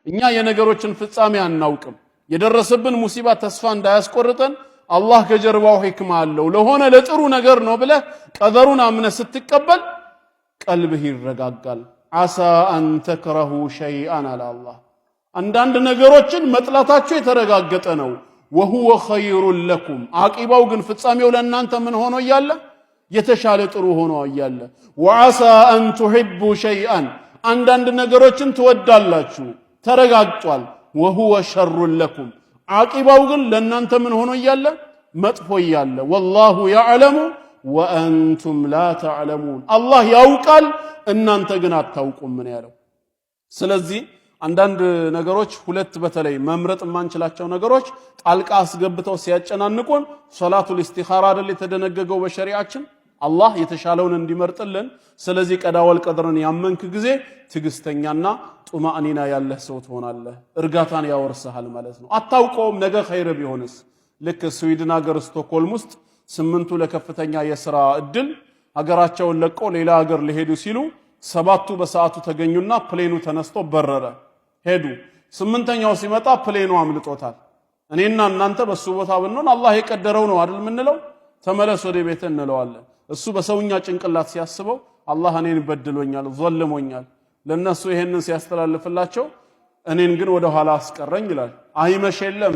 እኛ የነገሮችን ፍጻሜ አናውቅም። የደረሰብን ሙሲባ ተስፋ እንዳያስቆርጠን አላህ ከጀርባው ሕክማ አለው። ለሆነ ለጥሩ ነገር ነው ብለህ ቀደሩን አምነህ ስትቀበል ቀልብህ ይረጋጋል። ዓሳ አን ተክረሁ ሸይአን አለ አላህ። አንዳንድ ነገሮችን መጥላታቸው የተረጋገጠ ነው። ወሁወ ኸይሩን ለኩም አቂባው ግን ፍጻሜው ለእናንተ ምን ሆኖ እያለ የተሻለ ጥሩ ሆኖ እያለ። ወዓሳ አን ቱሒቡ ሸይአን አንዳንድ ነገሮችን ትወዳላችሁ ተረጋግጧል። ወሁወ ሸሩን ለኩም አቂባው ግን ለእናንተ ምን ሆኖ እያለ መጥፎ እያለ። ወላሁ ያዕለሙ ወአንቱም ላ ተዕለሙን አላህ ያውቃል እናንተ ግን አታውቁም ምን ያለው። ስለዚህ አንዳንድ ነገሮች ሁለት በተለይ መምረጥ የማንችላቸው ነገሮች ጣልቃ አስገብተው ሲያጨናንቁን ሶላቱል ኢስቲኻራ አይደል የተደነገገው በሸሪዓችን አላህ የተሻለውን እንዲመርጥልን። ስለዚህ ቀዳ ወልቀድርን ያመንክ ጊዜ ትግስተኛና ጡማእኒና ያለህ ሰው ትሆናለህ። እርጋታን ያወርስሃል ማለት ነው። አታውቀውም ነገ ኸይር ቢሆንስ። ልክ ስዊድን ሀገር ስቶክሆልም ውስጥ 8ቱ ለከፍተኛ የሥራ እድል ሀገራቸውን ለቀው ሌላ ሀገር ሊሄዱ ሲሉ 7ቱ በሰዓቱ ተገኙና ፕሌኑ ተነስቶ በረረ ሄዱ። 8ኛው ሲመጣ ፕሌኑ አምልጦታል። እኔና እናንተ በሱ ቦታ ብንሆን አላህ የቀደረው ነው አይደል ምንለው? ተመለስ ወደ ቤት እንለዋለን። እሱ በሰውኛ ጭንቅላት ሲያስበው አላህ እኔን በድሎኛል ዘልሞኛል ለነሱ ይሄንን ሲያስተላልፍላቸው እኔን ግን ወደ ኋላ አስቀረኝ ይላል። አይመሽ የለም